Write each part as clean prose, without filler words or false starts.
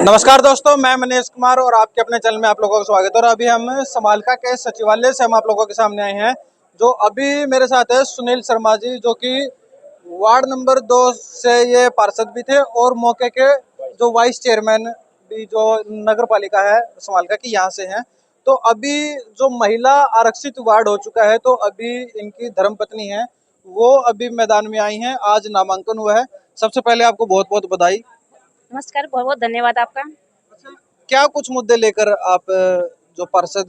नमस्कार दोस्तों, मैं मनीष कुमार और आपके अपने चैनल में आप लोगों का स्वागत है। और अभी हम समालका के सचिवालय से हम आप लोगों के सामने आए हैं। जो अभी मेरे साथ है सुनील शर्मा जी, जो कि वार्ड नंबर 2 से ये पार्षद भी थे और मौके के जो वाइस चेयरमैन भी जो नगर पालिका है समालका की, यहाँ से हैं। तो अभी जो महिला आरक्षित वार्ड हो चुका है, तो अभी इनकी धर्मपत्नी है, वो अभी मैदान में आई हैं। आज नामांकन हुआ है। सबसे पहले आपको बहुत बहुत बधाई। नमस्कार, बहुत बहुत धन्यवाद आपका। क्या कुछ मुद्दे लेकर आप जो पार्षद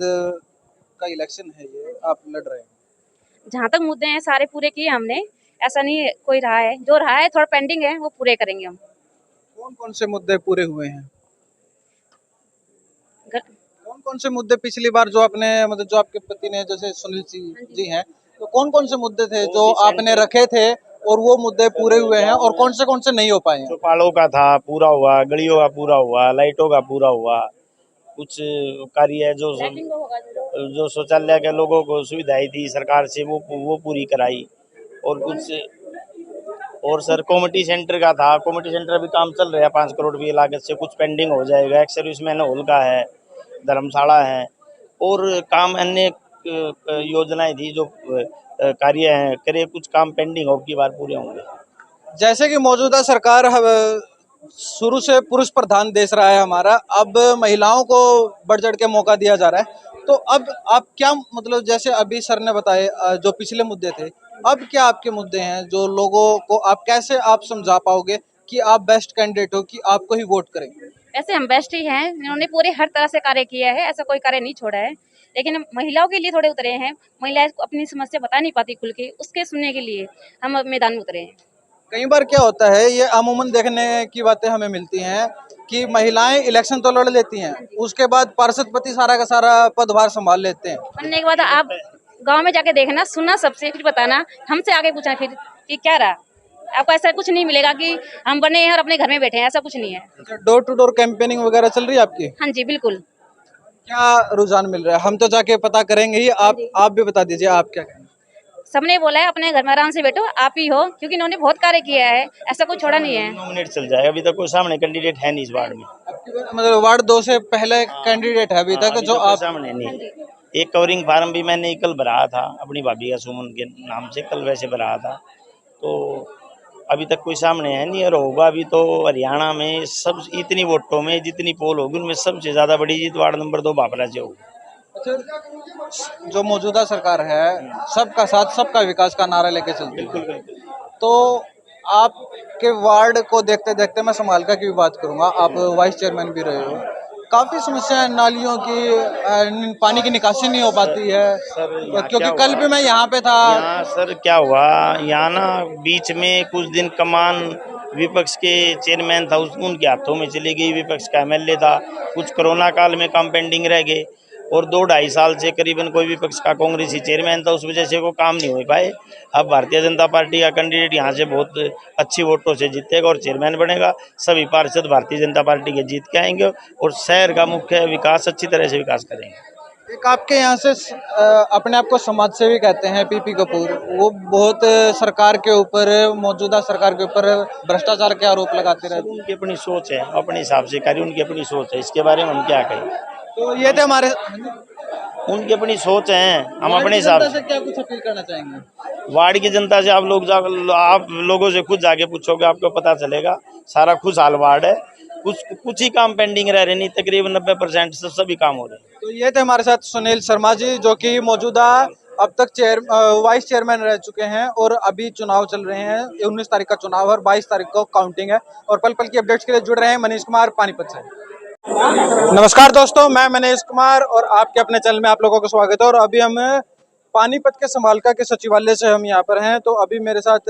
का इलेक्शन है ये आप लड़ रहे हैं? जहाँ तक मुद्दे हैं सारे पूरे किए हमने, ऐसा नहीं कोई रहा है। जो रहा है थोड़ा पेंडिंग है, वो पूरे करेंगे हम। कौन कौन से मुद्दे पूरे हुए हैं? कौन कौन से मुद्दे पिछली बार जो आपने मतलब जो आपके पति ने जैसे सुनील जी हैं, तो कौन कौन से मुद्दे थे जो आपने रखे थे और वो मुद्दे पूरे हुए हैं, और कौन से नहीं हो पाए हैं? चौपालों का था पूरा हुआ, गलियों का पूरा हुआ, लाइटों का पूरा हुआ, कुछ कार्य है जो शौचालय के लोगों को सुविधाएं थी सरकार से वो पूरी कराई। और कुछ और सर कॉमेडी सेंटर का था, कॉमेडी सेंटर अभी काम चल रहा है 5 करोड़ की लागत से, कुछ पेंडिंग हो जाएगा। एक्स सर्विसमैन हॉल का है, धर्मशाला है और काम अन्य योजनाएं थी जो कार्य हैं करे, कुछ काम पेंडिंग हो की बार पूरे होंगे। जैसे कि मौजूदा सरकार शुरू से पुरुष प्रधान देश रहा है हमारा, अब महिलाओं को बढ़ चढ़ के मौका दिया जा रहा है। तो अब आप क्या मतलब, जैसे अभी सर ने बताए जो पिछले मुद्दे थे, अब क्या आपके मुद्दे हैं जो लोगों को आप कैसे आप समझा पाओगे कि आप बेस्ट कैंडिडेट हो, कि आपको ही वोट करें? ऐसे हम बेस्ट ही हैं, इन्होंने पूरे हर तरह से कार्य किया है, ऐसा कोई कार्य नहीं छोड़ा है। लेकिन महिलाओं के लिए थोड़े उतरे हैं, महिलाएं अपनी समस्या बता नहीं पाती खुल के, उसके सुनने के लिए हम मैदान में उतरे हैं। कई बार क्या होता है, ये अमूमन देखने की बातें हमें मिलती हैं कि महिलाएं इलेक्शन तो लड़ लेती हैं, उसके बाद पार्षद पति सारा का सारा पदभार संभाल लेते हैं। बनने के बाद आप गांव में जाके देखना, सुनना सबसे, फिर बताना, हमसे आगे पूछना फिर कि क्या रहा। आपको ऐसा कुछ नहीं मिलेगा कि हम बने हैं और अपने घर में बैठे हैं, ऐसा कुछ नहीं है। डोर टू डोर कैंपेनिंग वगैरह चल रही है आपकी? हाँ जी, बिल्कुल। क्या रुझान मिल रहा है? हम तो जाके पता करेंगे ही, आप भी बता दीजिए आप क्या कहेंगे। सबने बोला है अपने घर में आराम से बैठो, आप ही हो, क्योंकि इन्होंने बहुत कार्य किया है, ऐसा कोई छोड़ा नहीं है। नॉमिनेट चल जाएगा, अभी तक कोई सामने कैंडिडेट है नहीं इस वार्ड में। मतलब वार्ड 2 से पहले कैंडिडेट है अभी तक जो कोई आप? सामने नहीं। एक कवरिंग फार्म भी मैंने कल भरा था अपनी भाभी का सुमन के नाम से, कल वैसे भरा था। तो अभी तक कोई सामने है नहीं और होगा भी तो हरियाणा में सब इतनी वोटों में जितनी पोल होगी उनमें सबसे ज्यादा बड़ी जीत वार्ड नंबर 2 बापरा से होगी। जो मौजूदा सरकार है, सबका साथ सबका विकास का नारा लेके चलती है। बिल्कुल। तो आपके वार्ड को देखते देखते मैं समालका की भी बात करूंगा, आप वाइस चेयरमैन भी रहे हो। काफी समस्या है, नालियों की पानी की निकासी नहीं हो पाती है। क्योंकि कल भी मैं यहाँ पे था। यहाँ सर क्या हुआ, यहाँ ना बीच में कुछ दिन कमान विपक्ष के चेयरमैन था उनके हाथों में चली गई, विपक्ष का एमएलए था। कुछ कोरोना काल में काम पेंडिंग रह गए और 2-2.5 साल से करीबन कोई विपक्ष का कांग्रेसी चेयरमैन था, उस वजह से वो काम नहीं हो पाए। अब भारतीय जनता पार्टी का कैंडिडेट यहाँ से बहुत अच्छी वोटों से जीतेगा और चेयरमैन बनेगा। सभी पार्षद भारतीय जनता पार्टी के जीत के आएंगे और शहर का मुख्य विकास अच्छी तरह से विकास करेंगे। एक आपके यहाँ से अपने आप को समाज सेवी कहते हैं पीपी कपूर, वो बहुत सरकार के ऊपर, मौजूदा सरकार के ऊपर भ्रष्टाचार के आरोप लगाते रहते हैं। उनकी अपनी सोच है, अपने हिसाब से कार्य, उनकी अपनी सोच है, इसके बारे में हम क्या कहें। तो ये थे हमारे, उनकी अपनी सोच है, हम अपने हिसाब से। क्या कुछ अपील करना चाहेंगे? वार्ड की जनता से आप लोगों से खुद जाके पूछोगे, आपको पता चलेगा। सारा खुशहाल वार्ड है, कुछ ही काम पेंडिंग रह रहे, नहीं तकरीबन 90% से सभी काम हो रहे हैं। तो ये थे हमारे साथ सुनील शर्मा जी, जो कि मौजूदा अब तक वाइस चेयरमैन रह चुके हैं और अभी चुनाव चल रहे हैं। 19 तारीख का चुनाव है और 22 तारीख को काउंटिंग है। और पल पल की अपडेट्स के लिए जुड़ रहे हैं मनीष कुमार पानीपत से। नमस्कार दोस्तों, मैं मनीष कुमार और आपके अपने चैनल में आप लोगों का स्वागत है। और अभी हम पानीपत के समालका के सचिवालय से हम यहाँ पर हैं। तो अभी मेरे साथ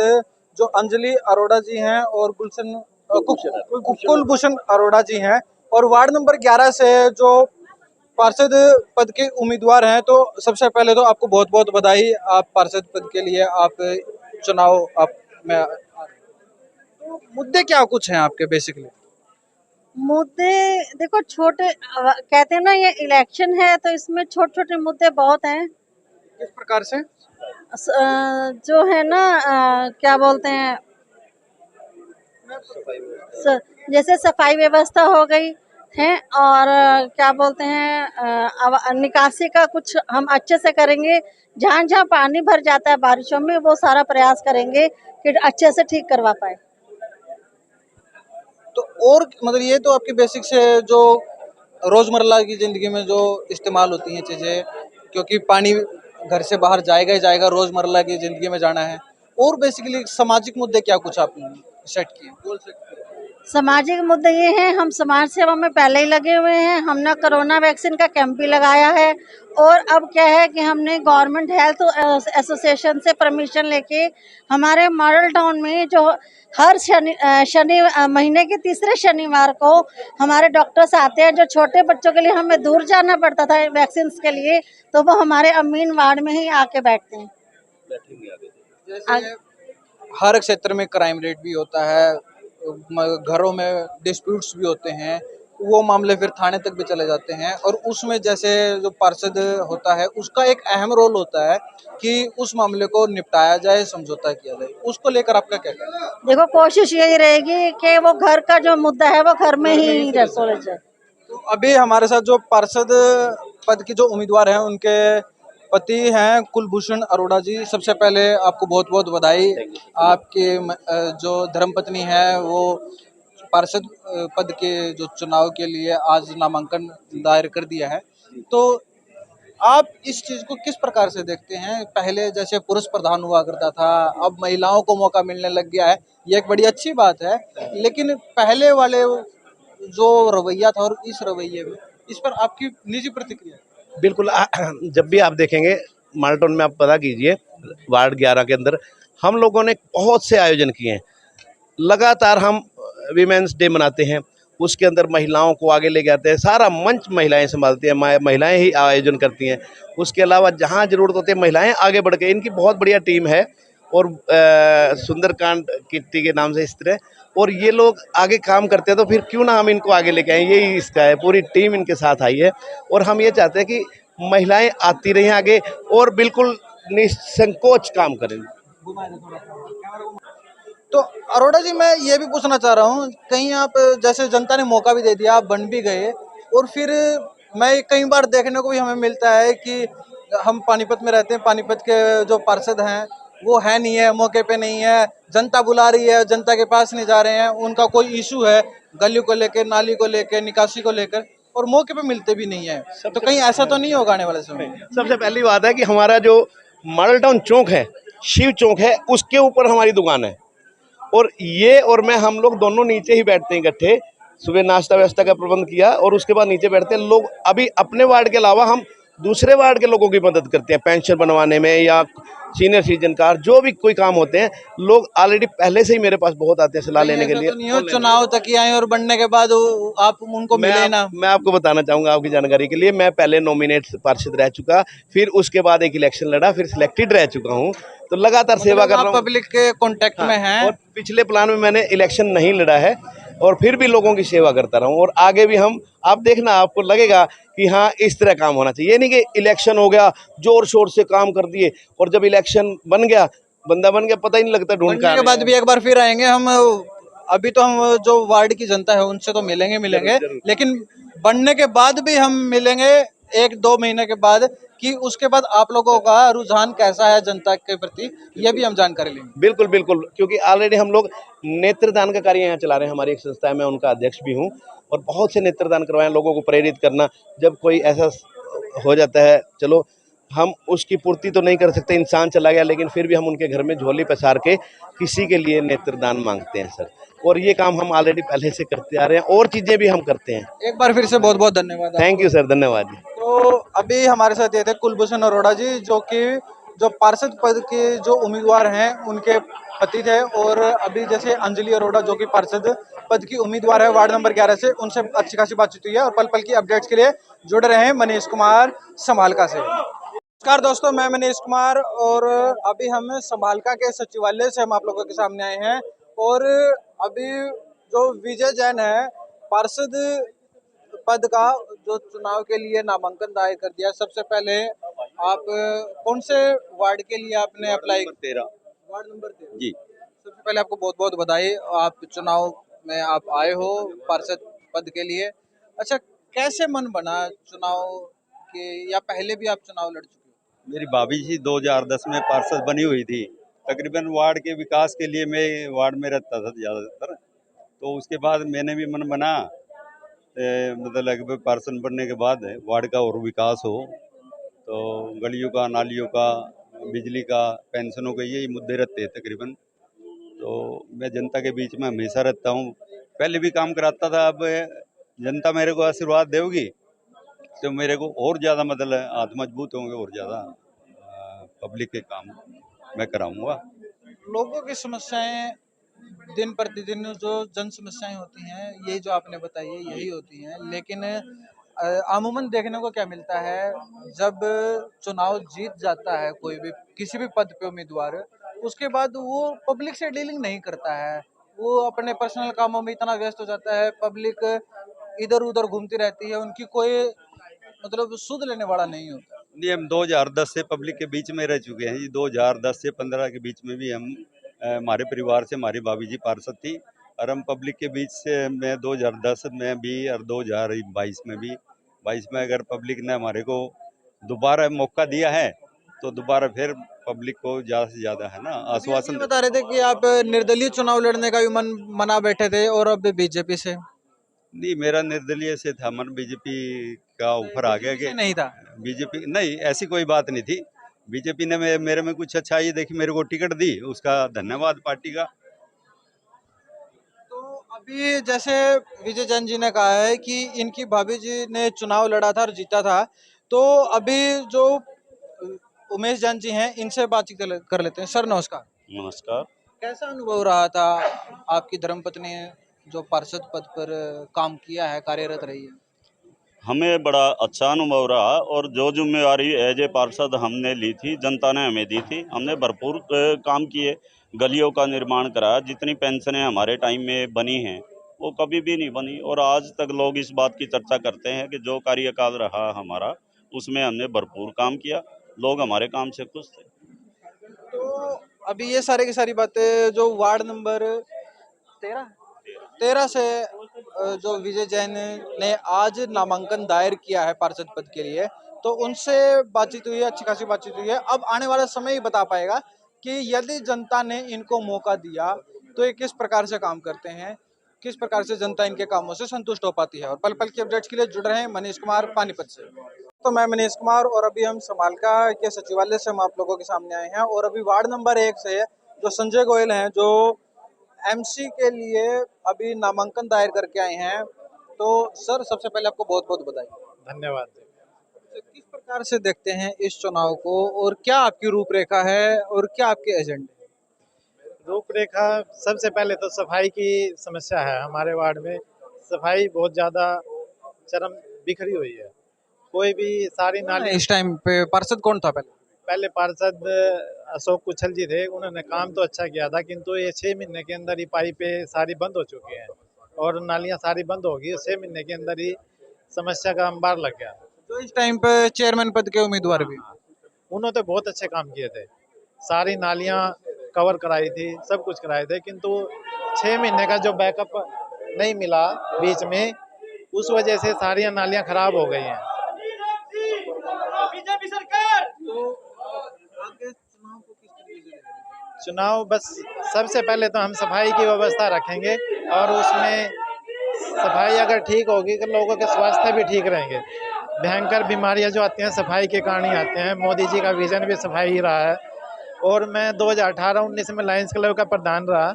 जो अंजलि अरोड़ा जी हैं और कुलभूषण अरोड़ा जी हैं, और वार्ड नंबर 11 से जो पार्षद पद के उम्मीदवार हैं। तो सबसे पहले तो आपको बहुत बहुत बधाई, आप पार्षद पद के लिए आप चुनाव आप में। तो मुद्दे क्या कुछ हैं आपके बेसिकली? मुद्दे देखो, छोटे कहते हैं ना, ये इलेक्शन है तो इसमें छोटे छोटे मुद्दे बहुत हैं। किस प्रकार से? जो है ना, क्या बोलते हैं, जैसे सफाई व्यवस्था हो गई, हैं। और क्या बोलते हैं, अब निकासी का कुछ हम अच्छे से करेंगे। जहाँ जहाँ पानी भर जाता है बारिशों में, वो सारा प्रयास करेंगे कि अच्छे से ठीक करवा पाए। तो और मतलब ये तो आपकी बेसिक से जो रोजमर्रा की जिंदगी में जो इस्तेमाल होती हैं चीजें, क्योंकि पानी घर से बाहर जाएगा ही जाएगा, रोजमर्रा की जिंदगी में जाना है। और बेसिकली सामाजिक मुद्दे क्या कुछ आपने सेट किए, गोल सेट किए? सामाजिक मुद्दे ये हैं, हम समाज सेवा में पहले ही लगे हुए हैं। हमने कोरोना वैक्सीन का कैंप भी लगाया है। और अब क्या है कि हमने गवर्नमेंट हेल्थ एसोसिएशन से परमिशन लेके हमारे मॉडल टाउन में जो हर महीने के तीसरे शनिवार को हमारे डॉक्टर्स आते हैं। जो छोटे बच्चों के लिए हमें दूर जाना पड़ता था वैक्सीन के लिए, तो वो हमारे अमीन वार्ड में ही आके बैठते हैं। जैसे हर क्षेत्र में क्राइम रेट भी होता है, घरों में डिस्प्यूट्स भी होते हैं, वो मामले फिर थाने तक भी चले जाते हैं, और उसमें जैसे जो पार्षद होता है उसका एक अहम रोल होता है कि उस मामले को निपटाया जाए, समझौता किया जाए। उसको लेकर आपका क्या कहना है? देखो, कोशिश यही रहेगी कि वो घर का जो मुद्दा है वो घर में ही सुलझ जाए। तो अभी हमारे साथ जो पार्षद पद की जो उम्मीदवार हैं उनके पति हैं कुलभूषण अरोड़ा जी। सबसे पहले आपको बहुत बहुत बधाई। आपके जो धर्मपत्नी है वो पार्षद पद के जो चुनाव के लिए आज नामांकन दायर कर दिया है। तो आप इस चीज को किस प्रकार से देखते हैं? पहले जैसे पुरुष प्रधान हुआ करता था, अब महिलाओं को मौका मिलने लग गया है, ये एक बड़ी अच्छी बात है। लेकिन पहले वाले जो रवैया था और इस रवैये में, इस पर आपकी निजी प्रतिक्रिया? बिल्कुल जब भी आप देखेंगे माल्टोन में, आप पता कीजिए वार्ड 11 के अंदर हम लोगों ने बहुत से आयोजन किए हैं। लगातार हम वीमेंस डे मनाते हैं, उसके अंदर महिलाओं को आगे ले जाते हैं। सारा मंच महिलाएं संभालती हैं, महिलाएं ही आयोजन करती हैं। उसके अलावा जहां ज़रूरत होती है महिलाएं आगे बढ़ के, इनकी बहुत बढ़िया टीम है। और सुंदरकांड कीर्ति के नाम से इस तरह, और ये लोग आगे काम करते हैं, तो फिर क्यों ना हम इनको आगे लेके आएँ। यही इसका है, पूरी टीम इनके साथ आई है। और हम ये चाहते हैं कि महिलाएं आती रहें आगे और बिल्कुल निसंकोच काम करें। तो अरोड़ा जी, मैं ये भी पूछना चाह रहा हूँ, कहीं आप जैसे जनता ने मौका भी दे दिया, आप बन भी गए, और फिर मैं कई बार देखने को भी हमें मिलता है कि हम पानीपत में रहते हैं, पानीपत के जो पार्षद हैं वो है नहीं है, मौके पे नहीं है, जनता बुला रही है, जनता के पास नहीं जा रहे हैं, उनका कोई इशू है गली को लेकर, नाली को लेकर, निकासी को लेकर, और मौके पे मिलते भी नहीं है। तो कहीं ऐसा तो नहीं होगा आने वाले समय में? सबसे पहली बात है कि हमारा जो मॉडल टाउन चौक है, शिव चौक है, उसके ऊपर हमारी दुकान है। और ये और मैं, हम लोग दोनों नीचे ही बैठते हैं इकट्ठे। सुबह नाश्ता व्यवस्था का प्रबंध किया और उसके बाद नीचे बैठते हैं लोग। अभी अपने वार्ड के अलावा हम दूसरे वार्ड के लोगों की मदद करते हैं, पेंशन बनवाने में या सीनियर सिटीजन कार्ड, जो भी कोई काम होते हैं। लोग ऑलरेडी पहले से ही मेरे पास बहुत आते हैं सलाह लेने के ऐसा लिए। तो नहीं हो चुनाव तक ही आए और बनने के बाद आप उनको मिले ना? मैं आपको बताना चाहूंगा आपकी जानकारी के लिए, मैं पहले नॉमिनेट पार्षद रह चुका, फिर उसके बाद एक इलेक्शन लड़ा, फिर सिलेक्टेड रह चुका हूं। तो लगातार सेवा कर रहा हूं। पब्लिक के कांटेक्ट में हैं। और पिछले प्लान में मैंने इलेक्शन नहीं लड़ा है, और फिर भी लोगों की सेवा करता रहा हूँ। और आगे भी हम, आप देखना, आपको लगेगा कि हाँ इस तरह काम होना चाहिए। ये नहीं कि इलेक्शन हो गया जोर शोर से काम कर दिए, और जब इलेक्शन बन गया, बंदा बन गया, पता ही नहीं लगता ढूंढ बनने के बाद भी एक बार फिर आएंगे हम। अभी तो हम जो वार्ड की जनता है उनसे तो मिलेंगे, लेकिन बनने के बाद भी हम मिलेंगे 1-2 महीने के बाद, कि उसके बाद आप लोगों का रुझान कैसा है जनता के प्रति, ये भी हम जानकारी लेंगे। बिल्कुल बिल्कुल, क्योंकि ऑलरेडी हम लोग नेत्रदान का कार्य यहाँ चला रहे हैं। हमारी एक संस्था है, मैं उनका अध्यक्ष भी हूँ, और बहुत से नेत्रदान करवाए हैं, लोगों को प्रेरित करना। जब कोई ऐसा हो जाता है, चलो हम उसकी पूर्ति तो नहीं कर सकते, इंसान चला गया, लेकिन फिर भी हम उनके घर में झोली पसार के किसी के लिए नेत्रदान मांगते हैं सर। और ये काम हम ऑलरेडी पहले से करते आ रहे हैं, और चीज़ें भी हम करते हैं। एक बार फिर से बहुत बहुत धन्यवाद। थैंक यू सर, धन्यवाद जी। तो अभी हमारे साथ ये थे कुलभूषण अरोड़ा जी, जो कि जो पार्षद पद के जो उम्मीदवार हैं उनके पति थे। और अभी जैसे अंजलि अरोड़ा जो कि पार्षद पद की उम्मीदवार है वार्ड नंबर 11 से, उनसे अच्छी खासी बातचीत हुई है। और पल पल की अपडेट्स के लिए जुड़े रहे मनीष कुमार समालका से। नमस्कार दोस्तों, मैं मनीष कुमार, और अभी हम समालका के सचिवालय से हम आप लोगों के सामने आए हैं। और अभी जो विजय जैन है, पार्षद पद का जो चुनाव के लिए नामांकन दायर कर दिया। सबसे पहले आप कौन से वार्ड के लिए आपने अप्लाई? 13 वार्ड नंबर 13 जी। सबसे पहले आपको बहुत बहुत बधाई, आप चुनाव में आप आए हो पार्षद पद के लिए। अच्छा, कैसे मन बना चुनाव के, या पहले भी आप चुनाव लड़ चुके हो? मेरी भाभी जी 2010 में पार्षद बनी हुई थी। तकरीबन वार्ड के विकास के लिए मैं वार्ड में रहता था ज़्यादातर। तो उसके बाद मैंने भी मन बना, मतलब लगभग पार्षद बनने के बाद वार्ड का और विकास हो, तो गलियों का, नालियों का, बिजली का, पेंशनों के यही मुद्दे रहते हैं तकरीबन। तो मैं जनता के बीच में हमेशा रहता हूँ, पहले भी काम कराता था। अब जनता मेरे को आशीर्वाद देगी तो मेरे को और ज़्यादा मतलब हाथ मजबूत होंगे, और ज़्यादा पब्लिक के काम मैं कराऊंगा। लोगों की समस्याएं दिन प्रतिदिन जो जन समस्याएं होती हैं, यही जो आपने बताई है यही होती हैं, लेकिन अमूमन देखने को क्या मिलता है, जब चुनाव जीत जाता है कोई भी किसी भी पद पे उम्मीदवार, उसके बाद वो पब्लिक से डीलिंग नहीं करता है। वो अपने पर्सनल कामों में इतना व्यस्त हो जाता है, पब्लिक इधर उधर घूमती रहती है, उनकी कोई मतलब सुध लेने वाला नहीं होता। नहीं, हम 2010 से पब्लिक के बीच में रह चुके हैं जी। 2010 से 15 के बीच में भी हम हमारे परिवार से हमारी भाभी जी पार्षद थी, और हम पब्लिक के बीच से मैं 2010 में भी और 2022 में भी। 22 में अगर पब्लिक ने हमारे को दोबारा मौका दिया है तो दोबारा फिर पब्लिक को ज़्यादा से ज़्यादा है ना अभी आप ये आश्वासन बता रहे थे कि आप निर्दलीय चुनाव लड़ने का भी मना बैठे थे, और अब बीजेपी से। नहीं, मेरा निर्दलीय से था मन, बीजेपी का ऑफर आ गया बीजेपी से कि नहीं था। बीजेपी नहीं, ऐसी कोई बात नहीं थी। बीजेपी ने मेरे में कुछ अच्छाई देखी, मेरे को टिकट दी, उसका धन्यवाद पार्टी का। तो अभी जैसे विजय जैन जी ने कहा है कि इनकी भाभी जी ने चुनाव लड़ा था और जीता था, तो अभी जो उमेश जैन जी हैं, इनसे बातचीत कर लेते हैं। सर नमस्कार। नमस्कार। कैसा अनुभव रहा था, आपकी धर्मपत्नी जो पार्षद पद पर काम किया है, कार्यरत रही है? हमें बड़ा अच्छा अनुभव रहा, और जो जिम्मेवारी एज ए पार्षद हमने ली थी, जनता ने हमें दी थी, हमने भरपूर काम किए। गलियों का निर्माण कराया, जितनी पेंशनें हमारे टाइम में बनी हैं वो कभी भी नहीं बनी, और आज तक लोग इस बात की चर्चा करते हैं कि जो कार्यकाल रहा हमारा उसमें हमने भरपूर काम किया, लोग हमारे काम से खुश थे। तो अभी ये सारी की सारी बातें जो वार्ड नंबर 13 से जो विजय जैन ने आज नामांकन दायर किया है पार्षद पद के लिए, तो उनसे बातचीत हुई है, अच्छी खासी बातचीत हुई है। अब आने वाला समय ही बता पाएगा कि यदि जनता ने इनको मौका दिया तो ये किस प्रकार से काम करते हैं, किस प्रकार से जनता इनके कामों से संतुष्ट हो पाती है। और पल पल की अपडेट्स के लिए जुड़ रहे हैं मनीष कुमार पानीपत से। तो मैं मनीष कुमार, और अभी हम समालका के सचिवालय से हम आप लोगों के सामने आए हैं, और अभी वार्ड नंबर 1 से जो संजय गोयल हैं, जो एमसी के लिए अभी नामांकन दायर करके आए हैं। तो सर, सबसे पहले आपको बहुत बहुत बधाई। धन्यवाद। तो किस प्रकार से देखते हैं इस चुनाव को, और क्या आपकी रूपरेखा है और क्या आपके एजेंडे? रूपरेखा, सबसे पहले तो सफाई की समस्या है हमारे वार्ड में। सफाई बहुत ज़्यादा चरम बिखरी हुई है। कोई भी सारी नाली, इस टाइम पे पार्षद कौन था पहले? पहले पार्षद अशोक कुशल जी थे, उन्होंने काम तो अच्छा किया था, किंतु ये 6 महीने के अंदर ही पाइपें सारी बंद हो चुकी हैं और नालियाँ सारी बंद हो गई। 6 महीने के अंदर ही समस्या का अंबार लग गया। जो इस टाइम पे चेयरमैन पद के उम्मीदवार भी, उन्होंने तो बहुत अच्छे काम किए थे, सारी नालियाँ कवर कराई थी, सब कुछ कराए थे, किंतु 6 महीने का जो बैकअप नहीं मिला बीच में, उस वजह से सारी नालियाँ खराब हो गई हैं। बीजेपी सरकार। तो आगे चुनाव को किस तरीके से देखेंगे? चुनाव बस सबसे पहले तो हम सफाई की व्यवस्था रखेंगे, और उसमें सफाई अगर ठीक होगी तो लोगों के स्वास्थ्य भी ठीक रहेंगे। भयंकर बीमारियां जो आती हैं सफाई के कारण ही आते हैं। मोदी जी का विजन भी सफाई ही रहा है, और मैं 2018-19 में लायंस क्लब का प्रधान रहा।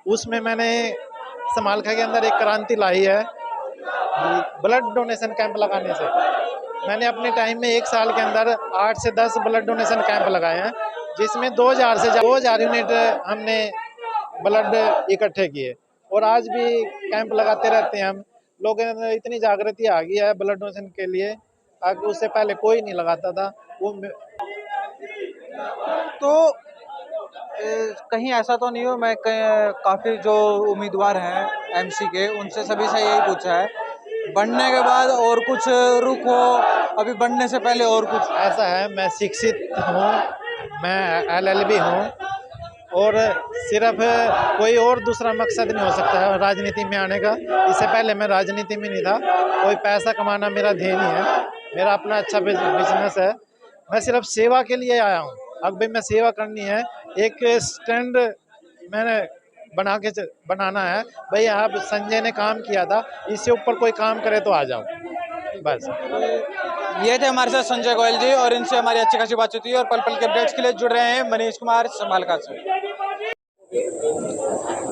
उसमें मैंने समालखा के अंदर एक क्रांति लाई है ब्लड डोनेशन कैंप लगाने से। मैंने अपने टाइम में 1 साल के अंदर 8 से 10 ब्लड डोनेशन कैंप लगाए हैं, जिसमें 2000 यूनिट हमने ब्लड इकट्ठे किए, और आज भी कैंप लगाते रहते हैं हम। लोगों में इतनी जागृति आ गई है ब्लड डोनेशन के लिए, आगे उससे पहले कोई नहीं लगाता था वो। तो कहीं ऐसा तो नहीं हो, मैं काफ़ी जो उम्मीदवार हैं एमसी के, उनसे सभी से यही पूछा है, बनने के बाद और कुछ रुख हो, अभी बनने से पहले और कुछ? ऐसा है, मैं शिक्षित हूँ, मैं LLB हूँ, और सिर्फ कोई और दूसरा मकसद नहीं हो सकता है राजनीति में आने का। इससे पहले मैं राजनीति में नहीं था, कोई पैसा कमाना मेरा ध्येय नहीं है, मेरा अपना अच्छा बिजनेस है। मैं सिर्फ सेवा के लिए आया हूँ। अब भी मैं सेवा करनी है, एक स्टैंड मैंने बनाना है भाई। आप संजय ने काम किया था, इससे ऊपर कोई काम करे तो आ जाओ बस। ये थे हमारे साथ संजय गोयल जी और इनसे हमारी अच्छी खासी बातचीत हुई और पल पल के अपडेट्स के लिए जुड़ रहे हैं मनीष कुमार समालका से।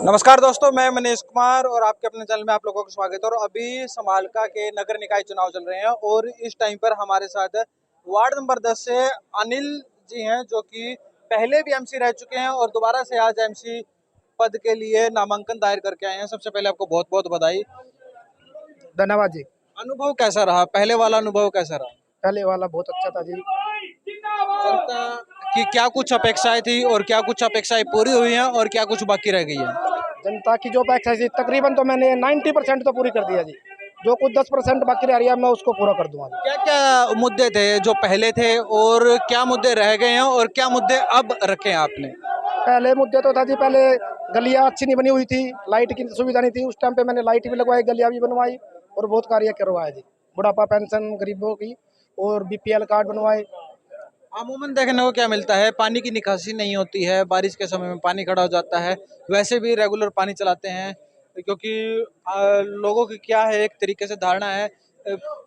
नमस्कार दोस्तों, मैं मनीष कुमार और आपके अपने चैनल में आप लोगों का स्वागत है। और अभी समालका के नगर निकाय चुनाव चल रहे हैं और इस टाइम पर हमारे साथ वार्ड नंबर 10 से अनिल जी हैं, जो कि पहले भी एमसी रह चुके हैं और दोबारा से आज एमसी पद के लिए नामांकन दायर करके आए हैं। सबसे पहले आपको बहुत बहुत बधाई। धन्यवाद जी। अनुभव कैसा रहा? पहले वाला अनुभव कैसा रहा? पहले वाला बहुत अच्छा था जी। जनता की क्या कुछ अपेक्षाएं थी और क्या कुछ अपेक्षाएं पूरी हुई हैं और क्या कुछ बाकी रह गई है? जनता की जो अपेक्षा थी तकरीबन तो मैंने 90% तो पूरी कर दिया जी। जो कुछ 10% बाकी रह रही है मैं उसको पूरा कर दूंगा। क्या क्या मुद्दे थे जो पहले थे और क्या मुद्दे रह गए हैं और क्या मुद्दे अब रखे हैं आपने? पहले मुद्दे तो था जी, पहले गलियाँ अच्छी नहीं बनी हुई थी, लाइट की सुविधा नहीं थी। उस टाइम पे मैंने लाइट भी लगवाई, गलियाँ भी बनवाई और बहुत कार्य करवाए जी। बुढ़ापा पेंशन गरीबों की और BPL कार्ड बनवाए। अमूमन देखने को क्या मिलता है, पानी की निकासी नहीं होती है, बारिश के समय में पानी खड़ा हो जाता है। वैसे भी रेगुलर पानी चलाते हैं क्योंकि लोगों की क्या है, एक तरीके से धारणा है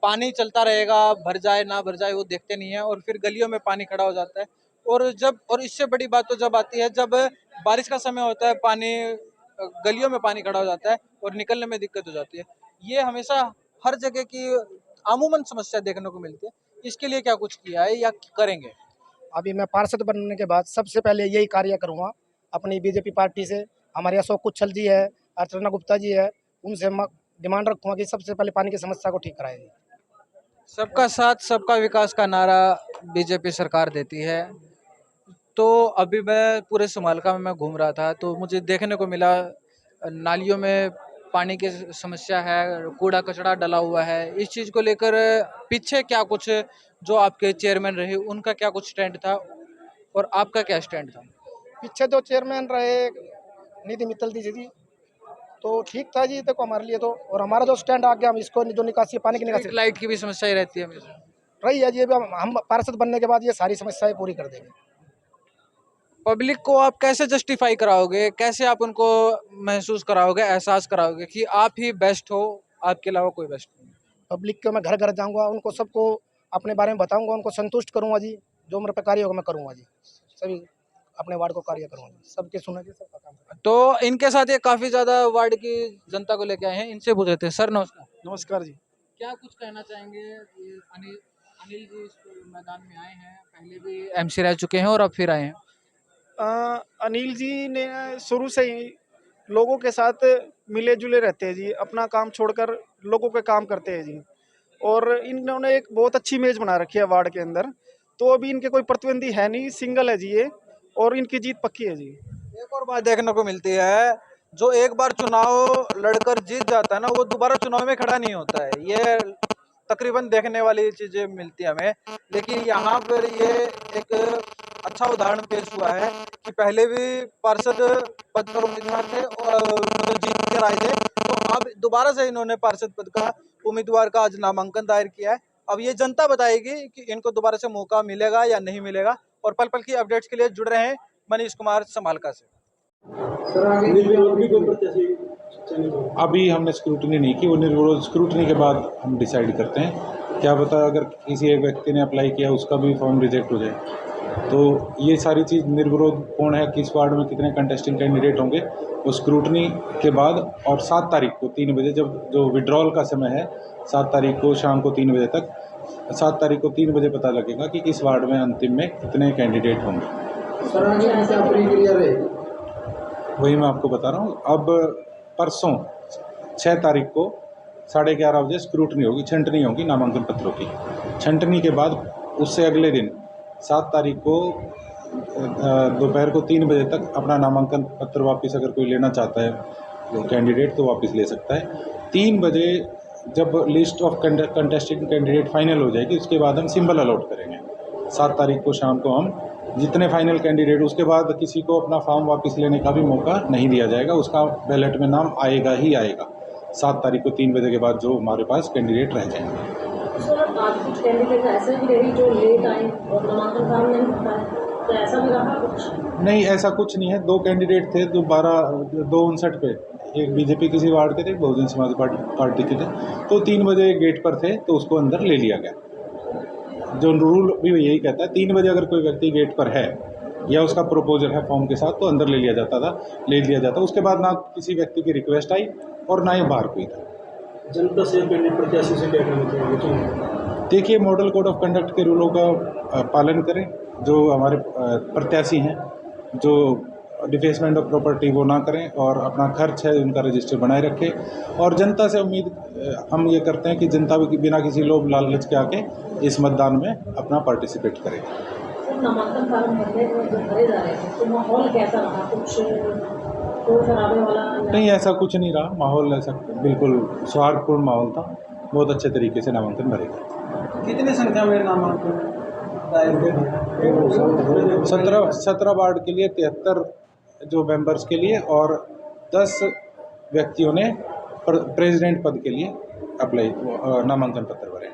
पानी चलता रहेगा, भर जाए ना भर जाए वो देखते नहीं है और फिर गलियों में पानी खड़ा हो जाता है। और इससे बड़ी बात तो जब आती है जब बारिश का समय होता है, पानी गलियों में पानी खड़ा हो जाता है और निकलने में दिक्कत हो जाती है। ये हमेशा हर जगह की अमूमन समस्या देखने को मिलती है। इसके लिए क्या कुछ किया है या करेंगे? अभी मैं पार्षद बनने के बाद सबसे पहले यही कार्य करूँगा अपनी BJP पार्टी से। हमारे अशोक कुच्छल जी है, अर्चना गुप्ता जी है, उनसे डिमांड रखूँगा कि सबसे पहले पानी की समस्या को ठीक कराएंगे। सबका साथ सबका विकास का नारा बीजेपी सरकार देती है। तो अभी मैं पूरे समालका में मैं घूम रहा था तो मुझे देखने को मिला नालियों में पानी की समस्या है, कूड़ा कचरा डला हुआ है। इस चीज़ को लेकर पीछे क्या कुछ जो आपके चेयरमैन रहे उनका क्या कुछ स्टैंड था और आपका क्या स्टैंड था? पीछे जो चेयरमैन रहे निधि मित्तल जी तो ठीक था जी देखो हमारे लिए तो। और हमारा जो स्टैंड आ गया, हम इसको जो निकासी पानी की निकासी लाइट की भी समस्या ही रहती है हमेशा। रही है जी। अभी हम पार्षद बनने के बाद ये सारी समस्याएं पूरी कर देंगे। पब्लिक को आप कैसे जस्टिफाई कराओगे, कैसे आप उनको महसूस कराओगे, एहसास कराओगे कि आप ही बेस्ट हो, आपके अलावा कोई बेस्ट नहीं? पब्लिक को मैं घर घर जाऊंगा, उनको सबको अपने बारे में बताऊंगा, उनको संतुष्ट करूंगा जी। जो मेरे पे कार्य होगा मैं करूंगा जी, सभी अपने वार्ड को कार्य करूंगा जी, सबके सुनेंगे, सबका काम करेंगे। तो इनके साथ ये काफी ज्यादा वार्ड की जनता को लेके आए हैं, इनसे पूछ रहे थे। सर नमस्कार। नमस्कार जी। क्या कुछ कहना चाहेंगे? ये अनिल जी इस मैदान में आए हैं, पहले भी एमसी रह चुके हैं और अब फिर आए हैं। अनिल जी ने शुरू से ही लोगों के साथ मिले जुले रहते हैं जी, अपना काम छोड़कर लोगों के काम करते हैं जी। और इन्होंने एक बहुत अच्छी इमेज बना रखी है वार्ड के अंदर। तो अभी इनके कोई प्रतिद्वंदी है नहीं, सिंगल है जी ये, और इनकी जीत पक्की है जी। एक और बात देखने को मिलती है, जो एक बार चुनाव लड़कर जीत जाता है ना, वो दोबारा चुनाव में खड़ा नहीं होता है। ये तकरीबन देखने वाली चीजें मिलती है हमें। लेकिन यहाँ पर ये एक अच्छा उदाहरण पेश हुआ है कि पहले भी पार्षद पद पर उम्मीदवार थे और जीत कर आए थे, तो अब दोबारा से इन्होंने पार्षद पद का उम्मीदवार का आज नामांकन दायर किया है। अब ये जनता बताएगी कि इनको दोबारा से मौका मिलेगा या नहीं मिलेगा। और पल पल की अपडेट्स के लिए जुड़ रहे हैं मनीष कुमार समालका से। अभी हमने स्क्रूटनी नहीं की, वो निर्विरोध स्क्रूटनी के बाद हम डिसाइड करते हैं। क्या पता अगर किसी एक व्यक्ति ने अप्लाई किया उसका भी फॉर्म रिजेक्ट हो जाए। तो ये सारी चीज़ निर्विरोध कौन है, किस वार्ड में कितने कंटेस्टिंग कैंडिडेट होंगे, वो स्क्रूटनी के बाद। और 7 तारीख को 3 बजे, जब जो विड्रॉल का समय है 7 तारीख को शाम को 3 बजे तक, 7 तारीख को 3 बजे पता लगेगा कि किस वार्ड में अंतिम में कितने कैंडिडेट होंगे। वही मैं आपको बता रहा हूँ। अब परसों 6 तारीख को 11:30 बजे स्क्रूटनी होगी, छंटनी होगी नामांकन पत्रों की। छंटनी के बाद उससे अगले दिन 7 तारीख को दोपहर को 3 बजे तक अपना नामांकन पत्र वापस अगर कोई लेना चाहता है कैंडिडेट तो वापस ले सकता है। 3 बजे जब list of contesting candidate final हो जाएगी उसके बाद हम सिंबल अलॉट करेंगे। 7 तारीख को शाम को हम जितने फाइनल कैंडिडेट, उसके बाद किसी को अपना फॉर्म वापस लेने का भी मौका नहीं दिया जाएगा, उसका बैलेट में नाम आएगा ही आएगा 7 तारीख को 3 बजे के बाद जो हमारे पास कैंडिडेट रह जाएंगे। सर आज कुछ कैंडिडेट ऐसे भी रही जो लेट आए और नामांकन फॉर्म नहीं भर पाए, तो ऐसा भी रहा कुछ? नहीं, ऐसा कुछ नहीं है। 2 कैंडिडेट थे, 259 पे, एक बीजेपी किसी वार्ड के थे, बहुजन समाज पार्टी के थे, तो 3 बजे गेट पर थे तो उसको अंदर ले लिया गया। जो रूल भी यही कहता है 3 बजे अगर कोई व्यक्ति गेट पर है या उसका प्रपोजल है फॉर्म के साथ तो अंदर ले लिया जाता। उसके बाद ना किसी व्यक्ति की रिक्वेस्ट आई और ना ही बाहर कोई था। जनता से प्रत्याशी से क्या कहना चाहिए? देखिए, मॉडल कोड ऑफ कंडक्ट के रूलों का पालन करें। जो हमारे प्रत्याशी हैं जो डिफेसमेंट ऑफ प्रॉपर्टी वो ना करें और अपना खर्च है उनका रजिस्टर बनाए रखें। और जनता से उम्मीद हम ये करते हैं कि जनता भी बिना किसी लोभ लालच के आके इस मतदान में अपना पार्टिसिपेट करें। नामांकन फॉर्म भरने जब भरे जा रहे थे तो माहौल कैसा रहा? कुछ शोर शराबे वाला? नहीं, ऐसा कुछ नहीं रहा। माहौल ऐसा बिल्कुल सौहार्दपूर्ण माहौल था। बहुत अच्छे तरीके से नामांकन भरे गए। कितनी संख्या में नामांकन? 17 वार्ड के लिए 73 जो मेंबर्स के लिए और 10 व्यक्तियों ने प्रेसिडेंट पद के लिए अप्लाई नामांकन पत्र भरे।